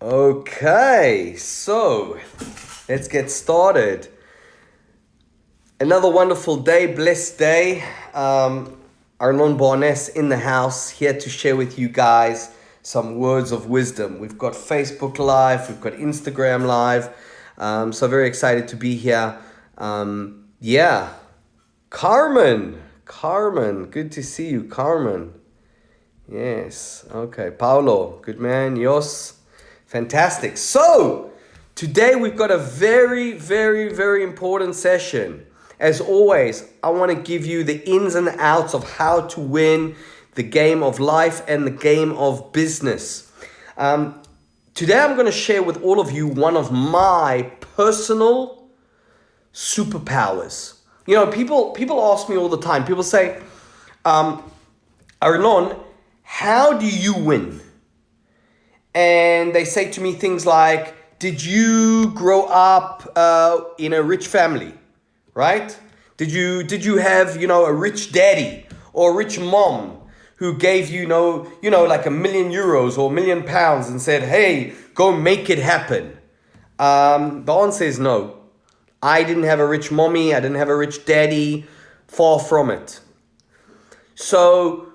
Okay, so let's get started. Another wonderful day, blessed day. Arnon in the house, here to share with you guys some words of wisdom. We've got Facebook Live, we've got Instagram Live. So very excited to be here. Yeah, Carmen, good to see you, Carmen. Yes, okay, Paulo, good man, Yos. Fantastic. So, today we've got a very, very, very important session. As always, I want to give you the ins and outs of how to win the game of life and the game of business. Today I'm going to share with all of you one of my personal superpowers. You know, people ask me all the time. People say, Arnon, how do you win? And they say to me things like, did you grow up in a rich family, right? Did you have, a rich daddy or a rich mom who gave you, like €1 million or £1 million and said, hey, go make it happen? The answer is no. I didn't have a rich mommy. I didn't have a rich daddy. Far from it. So,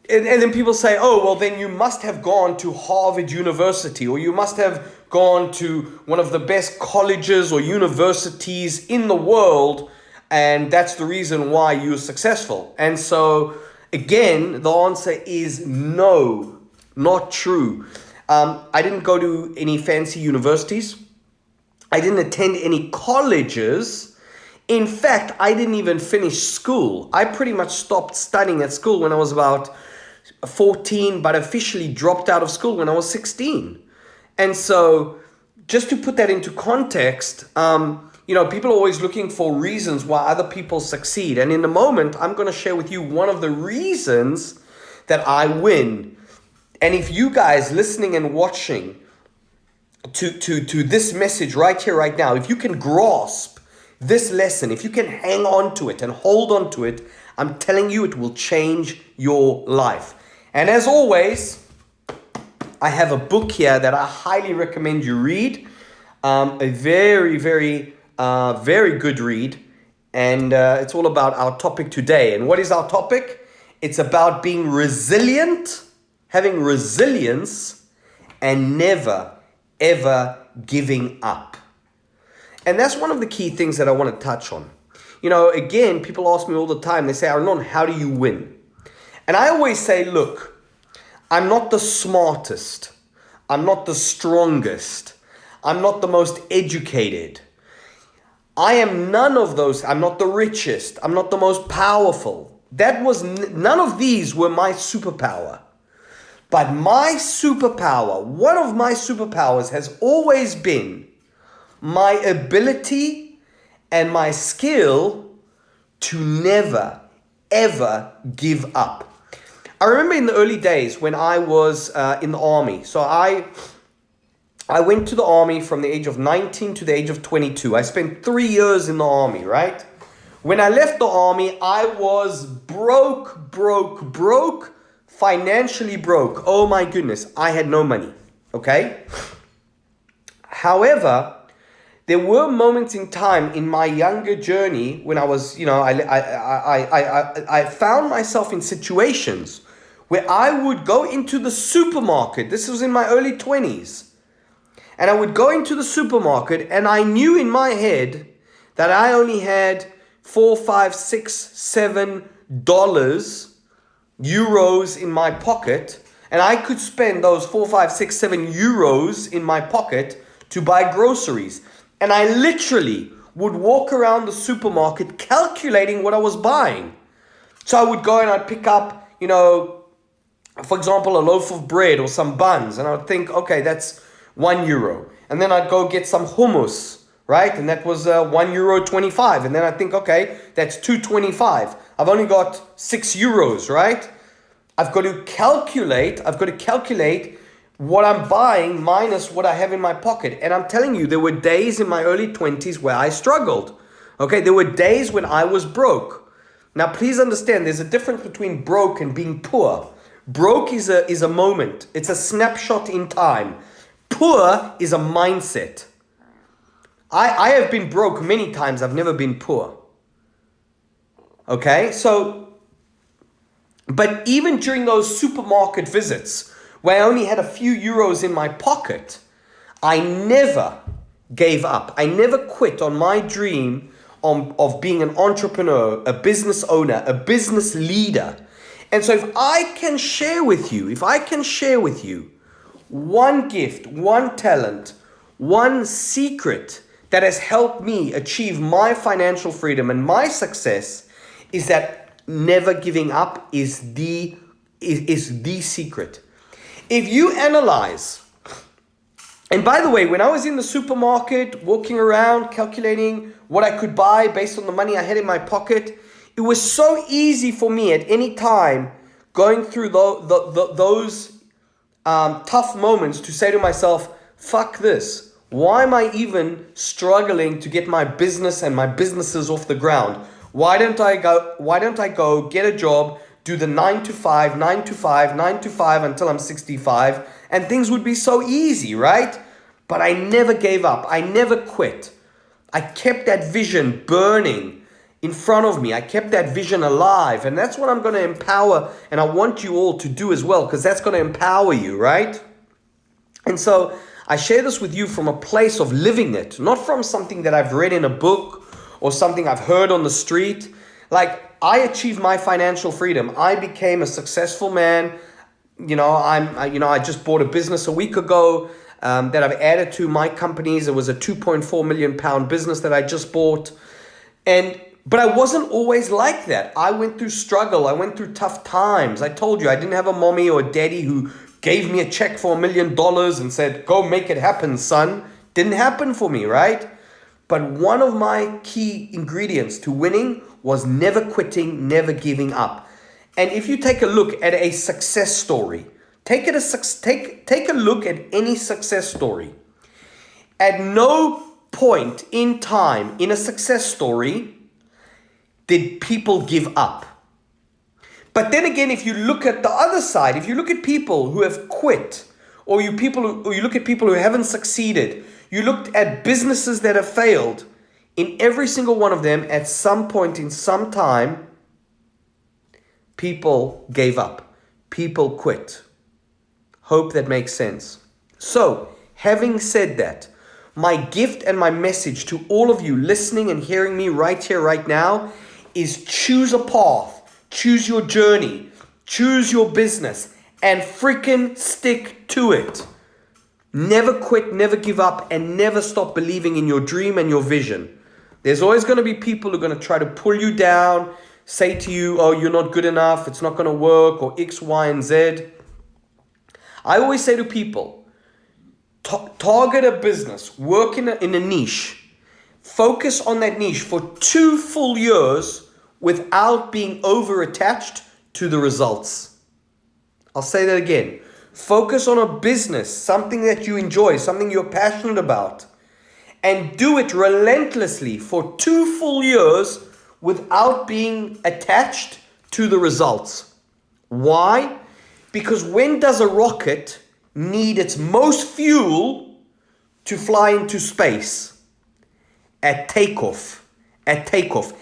and then people say, oh, well, then you must have gone to Harvard University, or you must have gone to one of the best colleges or universities in the world, and that's the reason why you're successful. And so, again, the answer is no, not true. I didn't go to any fancy universities. I didn't attend any colleges. In fact, I didn't even finish school. I pretty much stopped studying at school when I was about 14, but officially dropped out of school when I was 16. And so, just to put that into context, people are always looking for reasons why other people succeed. And in a moment, I'm going to share with you one of the reasons that I win. And if you guys listening and watching to this message right here, right now, if you can grasp this lesson, if you can hang on to it and hold on to it, I'm telling you, it will change your life. And as always, I have a book here that I highly recommend you read. A very, very, very good read. And it's all about our topic today. And what is our topic? It's about being resilient, having resilience, and never, ever giving up. And that's one of the key things that I want to touch on. Again, people ask me all the time, they say, Arnon, how do you win? And I always say, look, I'm not the smartest. I'm not the strongest. I'm not the most educated. I am none of those. I'm not the richest. I'm not the most powerful. None of these were my superpower. But my superpower, one of my superpowers has always been my ability and my skill to never, ever give up. I remember in the early days when I was in the army. So I went to the army from the age of 19 to the age of 22. I spent 3 years in the army, right? When I left the army, I was broke, financially broke. Oh my goodness, I had no money, okay? However, there were moments in time in my younger journey when I was, I found myself in situations where I would go into the supermarket. This was in my early 20s. And I would go into the supermarket and I knew in my head that I only had $4, $5, $6, $7 euros in my pocket. And I could spend those 4, 5, 6, 7 euros in my pocket to buy groceries. And I literally would walk around the supermarket calculating what I was buying. So I would go and I'd pick up, for example, a loaf of bread or some buns. And I would think, okay, that's €1. And then I'd go get some hummus, right? And that was €1.25. And then I think, okay, that's $2.25. I've only got €6, right? I've got to calculate what I'm buying minus what I have in my pocket. And I'm telling you, there were days in my early 20s where I struggled. Okay, there were days when I was broke. Now, please understand, there's a difference between broke and being poor. Broke is a moment. It's a snapshot in time. Poor is a mindset. I have been broke many times. I've never been poor. Okay, so, but even during those supermarket visits where I only had a few euros in my pocket, I never gave up. I never quit on my dream of being an entrepreneur, a business owner, a business leader. And so if I can share with you one gift, one talent, one secret that has helped me achieve my financial freedom and my success, is that never giving up is the secret. If you analyze, and by the way, when I was in the supermarket, walking around, calculating what I could buy based on the money I had in my pocket, it was so easy for me at any time going through those tough moments to say to myself, fuck this. Why am I even struggling to get my business and my businesses off the ground? Why don't I go get a job, do the 9 to 5 until I'm 65, and things would be so easy, right? But I never gave up. I never quit. I kept that vision burning in front of me. I kept that vision alive, and that's what I'm going to empower, and I want you all to do as well, because that's going to empower you, right? And so I share this with you from a place of living it, not from something that I've read in a book or something I've heard on the street. Like, I achieved my financial freedom. I became a successful man. I just bought a business a week ago that I've added to my companies. It was a 2.4 million pound business that I just bought. But I wasn't always like that. I went through struggle. I went through tough times. I told you, I didn't have a mommy or a daddy who gave me a check for $1 million and said, go make it happen, son. Didn't happen for me, right? But one of my key ingredients to winning was never quitting, never giving up. And if you take a look at a success story, take a look at any success story. At no point in time in a success story did people give up. But then again, if you look at the other side, if you look at people who have quit, or you look at people who haven't succeeded, you looked at businesses that have failed, in every single one of them, at some point in some time, people gave up. People quit. Hope that makes sense. So, having said that, my gift and my message to all of you listening and hearing me right here, right now, is choose a path. Choose your journey, choose your business, and freaking stick to it. Never quit, never give up, and never stop believing in your dream and your vision. There's always going to be people who are going to try to pull you down, say to you, oh, you're not good enough, it's not going to work, or X, Y, and Z. I always say to people, target a business, work in a niche, focus on that niche for 2 full years without being over-attached to the results. I'll say that again. Focus on a business, something that you enjoy, something you're passionate about, and do it relentlessly for 2 full years without being attached to the results. Why? Because when does a rocket need its most fuel to fly into space? At takeoff. At takeoff,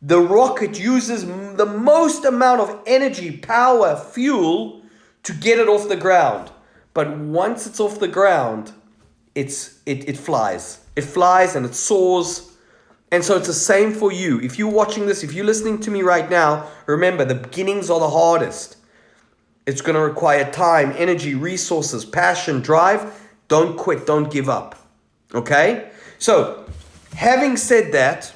the rocket uses the most amount of energy, power, fuel to get it off the ground. But once it's off the ground, it flies. It flies and it soars. And so it's the same for you. If you're watching this, if you're listening to me right now, remember, the beginnings are the hardest. It's going to require time, energy, resources, passion, drive. Don't quit. Don't give up. Okay? So, having said that,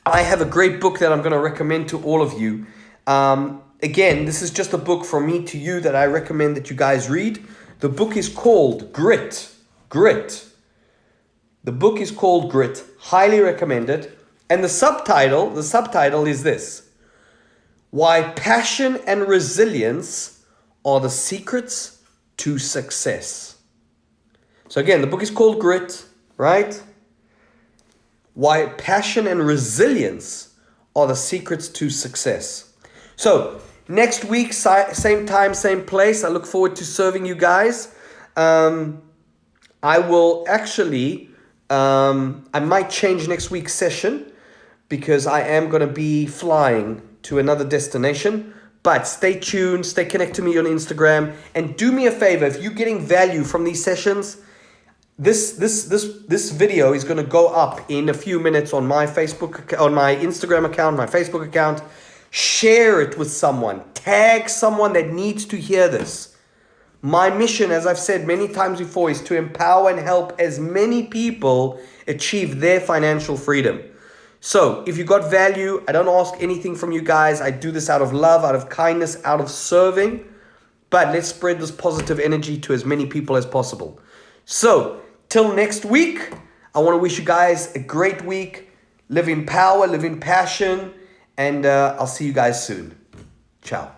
I have a great book that I'm going to recommend to all of you. Again, this is just a book from me to you that I recommend that you guys read. The book is called Grit. The book is called Grit. Highly recommended. And the subtitle is this: Why Passion and Resilience Are the Secrets to Success. So again, the book is called Grit, right? Why passion and resilience are the secrets to success. So Next week, same time, same place. I look forward to serving you guys. I will actually, I might change next week's session because I am going to be flying to another destination. But stay tuned, stay connected to me on Instagram, and do me a favor. If you're getting value from these sessions, this video is going to go up in a few minutes on my on my Instagram account, my Facebook account. Share it with someone. Tag someone that needs to hear this. My mission, as I've said many times before, is to empower and help as many people achieve their financial freedom. So if you got value, I don't ask anything from you guys. I do this out of love, out of kindness, out of serving. But let's spread this positive energy to as many people as possible. So till next week, I want to wish you guys a great week. Live in power, live in passion. And I'll see you guys soon. Ciao.